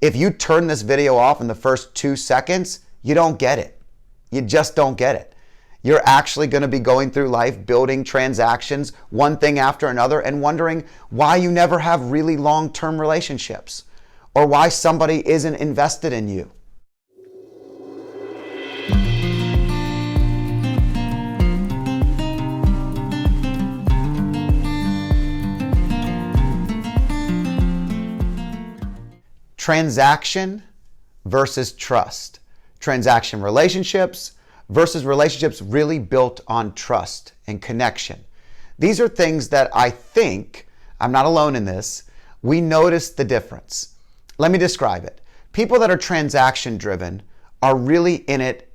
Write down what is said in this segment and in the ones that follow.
If you turn this video off in the first 2 seconds, you don't get it. You just don't get it. You're actually going to be going through life building transactions, one thing after another, and wondering why you never have really long-term relationships or why somebody isn't invested in you. Transaction versus trust. Transaction relationships versus relationships really built on trust and connection. These are things that I think, I'm not alone in this, we notice the difference. Let me describe it. People that are transaction driven are really in it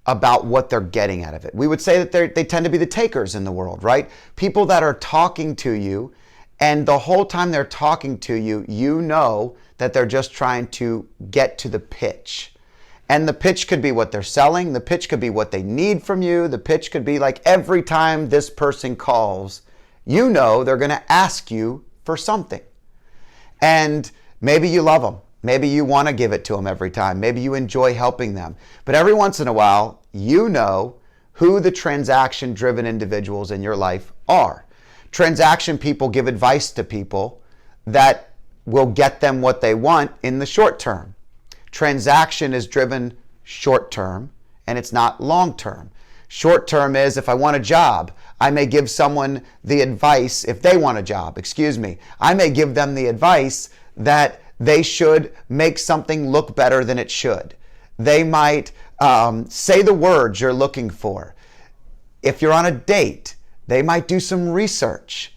about what they're getting out of it. We would say that they tend to be the takers in the world, right? People that are talking to you, and the whole time they're talking to you, you know that they're just trying to get to the pitch. And the pitch could be what they're selling. The pitch could be what they need from you. The pitch could be like every time this person calls, you know they're going to ask you for something. And maybe you love them. Maybe you want to give it to them every time. Maybe you enjoy helping them. But every once in a while, you know who the transaction-driven individuals in your life are. Transaction people give advice to people that will get them what they want in the short term. Transaction is driven short term and it's not long term. Short term is if I want a job, I may give someone the advice, if they want a job, I may give them the advice that they should make something look better than it should. They might say the words you're looking for. If you're on a date, they might do some research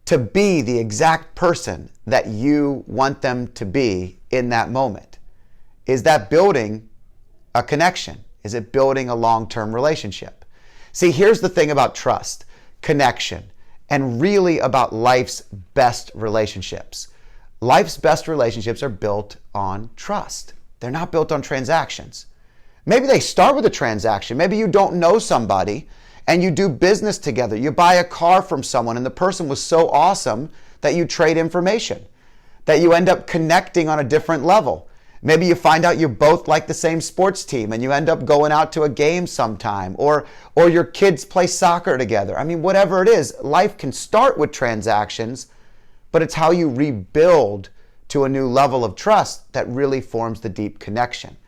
to be the exact person that you want them to be in that moment. Is that building a connection? Is it building a long-term relationship? See, here's the thing about trust, connection, and really about life's best relationships. Life's best relationships are built on trust. They're not built on transactions. Maybe they start with a transaction. Maybe you don't know somebody and you do business together. You buy a car from someone and the person was so awesome that you trade information, that you end up connecting on a different level. Maybe you find out you both like the same sports team and you end up going out to a game sometime, or your kids play soccer together. I mean, whatever it is, life can start with transactions, but it's how you rebuild to a new level of trust that really forms the deep connection,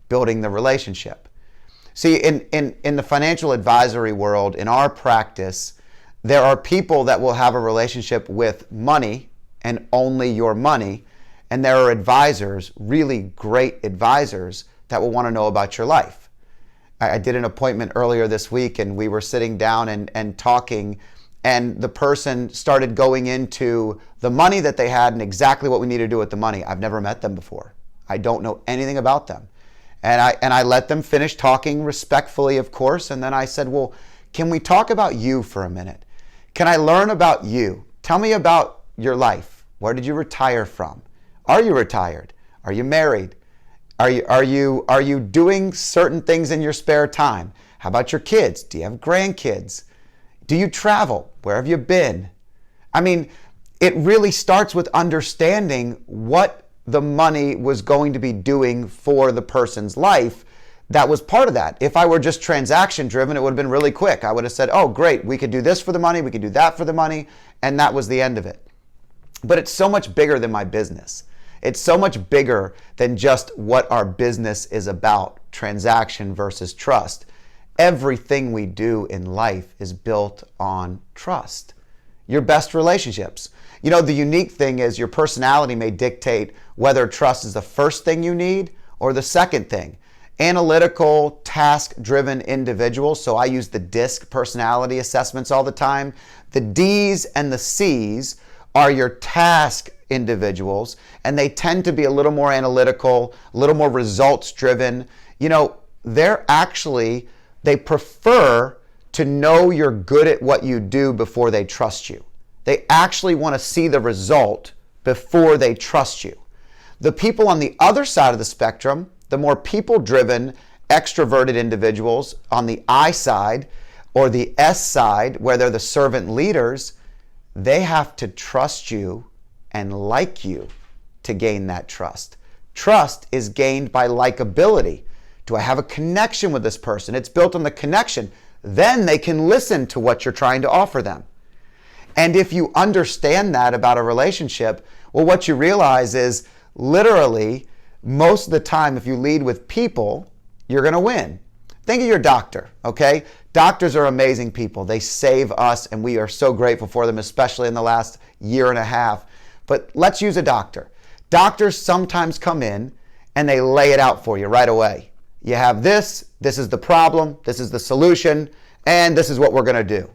building the relationship. See, in the financial advisory world, in our practice, there are people that will have a relationship with money and only your money. And there are advisors, really great advisors, that will want to know about your life. I did an appointment earlier this week and we were sitting down and talking, and the person started going into the money that they had and exactly what we need to do with the money. I've never met them before. I don't know anything about them. And I let them finish talking respectfully, of course. And then I said, well, can we talk about you for a minute? Can I learn about you? Tell me about your life. Where did you retire from? Are you retired? Are you married? Are you doing certain things in your spare time? How about your kids? Do you have grandkids? Do you travel? Where have you been? I mean, it really starts with understanding what the money was going to be doing for the person's life. That was part of that. If I were just transaction driven, it would have been really quick. I would have said, oh, great, we could do this for the money, we could do that for the money, and that was the end of it. But it's so much bigger than my business. It's so much bigger than just what our business is about, transaction versus trust. Everything we do in life is built on trust. Your best relationships. You know, the unique thing is your personality may dictate whether trust is the first thing you need or the second thing. Analytical, task-driven individuals, so I use the DISC personality assessments all the time. The D's and the C's are your task individuals, and they tend to be a little more analytical, a little more results-driven. You know, they prefer to know you're good at what you do before they trust you. They actually want to see the result before they trust you. The people on the other side of the spectrum, the more people-driven, extroverted individuals on the I side or the S side, where they're the servant leaders, they have to trust you and like you to gain that trust, Trust is gained by likability. Do I have a connection with this person? It's built on the connection. Then they can listen to what you're trying to offer them. And if you understand that about a relationship, well, what you realize is literally most of the time, if you lead with people, you're going to win. Think of your doctor, okay? Doctors are amazing people. They save us, and we are so grateful for them, especially in the last year and a half. But let's use a doctor. Doctors sometimes come in and they lay it out for you right away. You have this is the problem, this is the solution, and this is what we're going to do.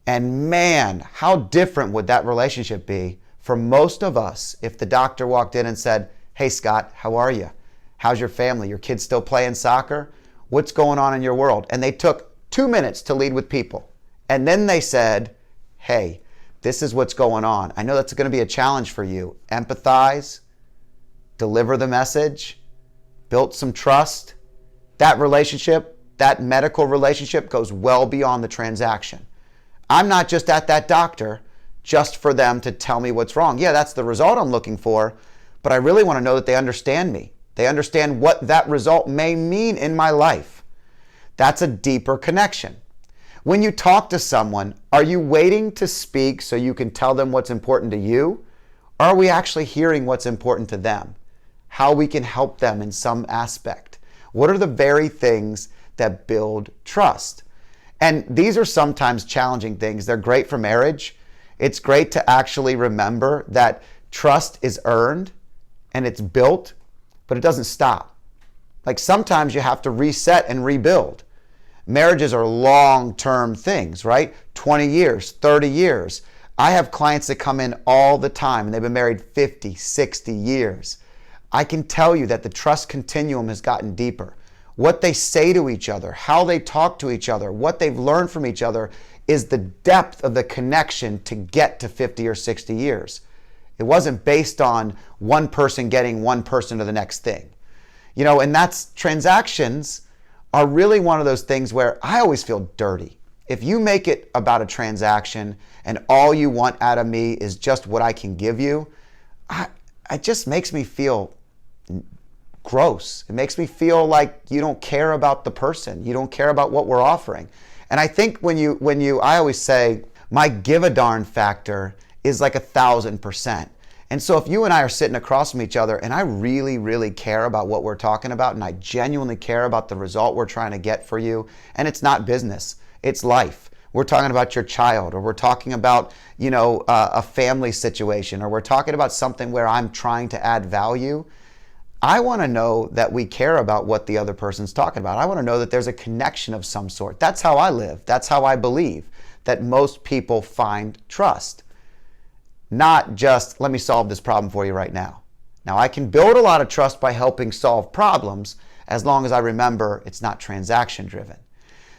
And man, how different would that relationship be for most of us if the doctor walked in and said, "Hey Scott, how are you? How's your family? Your kids still playing soccer? What's going on in your world?" And they took 2 minutes to lead with people. And then they said, "Hey, this is what's going on. I know that's going to be a challenge for you. Empathize, deliver the message, build some trust." That relationship, that medical relationship goes well beyond the transaction. I'm not just at that doctor just for them to tell me what's wrong. Yeah, that's the result I'm looking for, but I really want to know that they understand me. They understand what that result may mean in my life. That's a deeper connection. When you talk to someone, are you waiting to speak so you can tell them what's important to you? Or are we actually hearing what's important to them? How we can help them in some aspect? What are the very things that build trust? And these are sometimes challenging things. They're great for marriage. It's great to actually remember that trust is earned and it's built, but it doesn't stop. Like sometimes you have to reset and rebuild. Marriages are long-term things, right? 20 years, 30 years. I have clients that come in all the time and they've been married 50, 60 years. I can tell you that the trust continuum has gotten deeper. What they say to each other, how they talk to each other, what they've learned from each other is the depth of the connection to get to 50 or 60 years. It wasn't based on one person getting one person to the next thing. You know, and that's transactions are really one of those things where I always feel dirty. If you make it about a transaction and all you want out of me is just what I can give you, it just makes me feel gross. It makes me feel like you don't care about the person. You don't care about what we're offering. And I think I always say my give a darn factor is like 1,000%. And so if you and I are sitting across from each other and I really, really care about what we're talking about and I genuinely care about the result we're trying to get for you, and it's not business, it's life. We're talking about your child, or we're talking about, a family situation, or we're talking about something where I'm trying to add value. I want to know that we care about what the other person's talking about. I want to know that there's a connection of some sort. That's how I live. That's how I believe that most people find trust. Not just, let me solve this problem for you right now. Now, I can build a lot of trust by helping solve problems as long as I remember it's not transaction driven.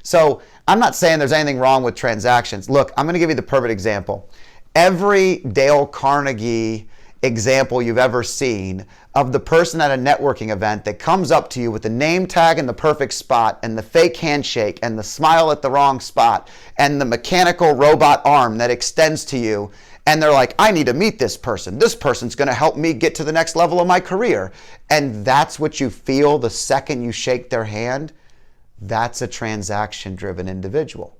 So I'm not saying there's anything wrong with transactions. Look, I'm going to give you the perfect example. Every Dale Carnegie example you've ever seen of the person at a networking event that comes up to you with the name tag in the perfect spot and the fake handshake and the smile at the wrong spot and the mechanical robot arm that extends to you, and they're like, I need to meet this person. This person's going to help me get to the next level of my career. And that's what you feel the second you shake their hand. That's a transaction-driven individual.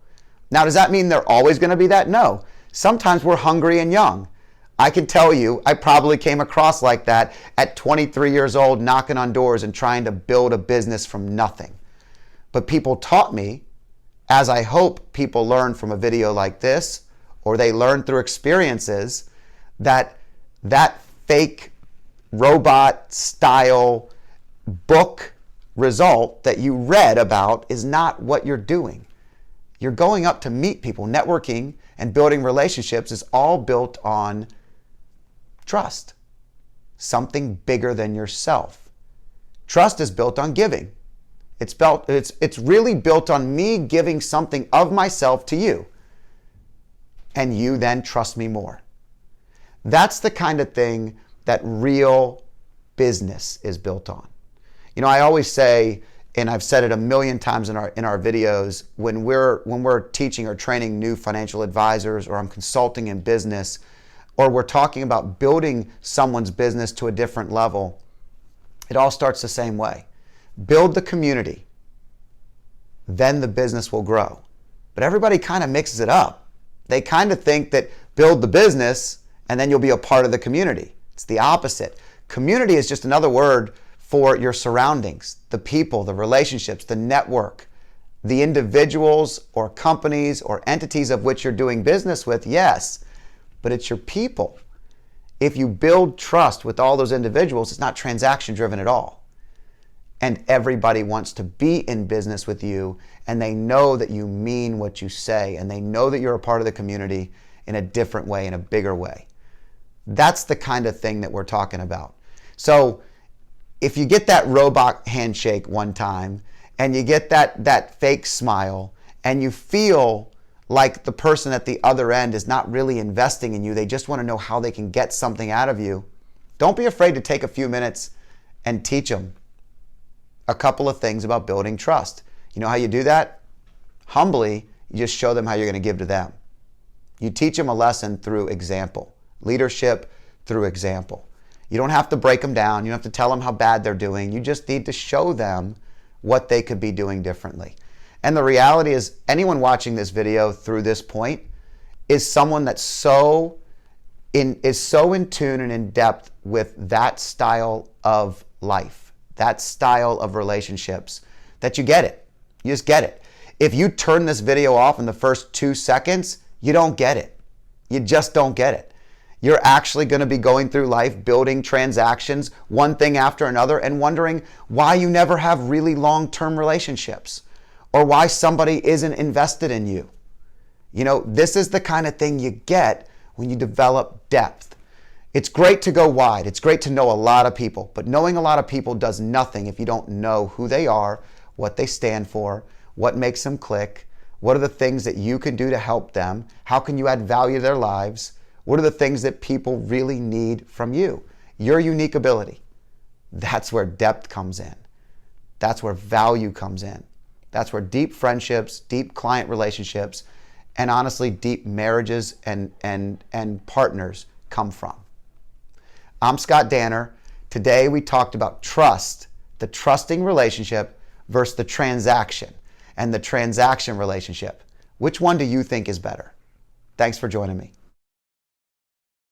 Now, does that mean they're always going to be that? No. Sometimes we're hungry and young. I can tell you, I probably came across like that at 23 years old, knocking on doors and trying to build a business from nothing. But people taught me, as I hope people learn from a video like this, or they learn through experiences, that fake robot style book result that you read about is not what you're doing. You're going up to meet people. Networking and building relationships is all built on trust, something bigger than yourself. Trust is built on giving. It's really built on me giving something of myself to you, and you then trust me more. That's the kind of thing that real business is built on. I always say, and I've said it a million times in our videos, when we're teaching or training new financial advisors, or I'm consulting in business, or we're talking about building someone's business to a different level, It all starts the same way. Build the community, then the business will grow. But everybody kind of mixes it up. They kind of think that build the business and then you'll be a part of the community. It's the opposite. Community is just another word for your surroundings, the people, the relationships, the network, the individuals or companies or entities of which you're doing business with, yes, but it's your people. If you build trust with all those individuals, it's not transaction driven at all. And everybody wants to be in business with you, and they know that you mean what you say, and they know that you're a part of the community in a different way, in a bigger way. That's the kind of thing that we're talking about. So if you get that robot handshake one time, and you get that fake smile, and you feel like the person at the other end is not really investing in you, they just want to know how they can get something out of you, don't be afraid to take a few minutes and teach them a couple of things about building trust. You know how you do that? Humbly, you just show them how you're going to give to them. You teach them a lesson through example. Leadership through example. You don't have to break them down. You don't have to tell them how bad they're doing. You just need to show them what they could be doing differently. And the reality is, anyone watching this video through this point is someone that's so in tune and in depth with that style of life, that style of relationships, that you get it. You just get it. If you turn this video off in the first 2 seconds, you don't get it. You just don't get it. You're actually going to be going through life building transactions, one thing after another, and wondering why you never have really long-term relationships, or why somebody isn't invested in you. You know, this is the kind of thing you get when you develop depth. It's great to go wide. It's great to know a lot of people, but knowing a lot of people does nothing if you don't know who they are, what they stand for, what makes them click, what are the things that you can do to help them, how can you add value to their lives, what are the things that people really need from you, your unique ability. That's where depth comes in. That's where value comes in. That's where deep friendships, deep client relationships, and honestly, deep marriages and partners come from. I'm Scott Danner. Today we talked about trust, the trusting relationship versus the transaction and the transaction relationship. Which one do you think is better? Thanks for joining me.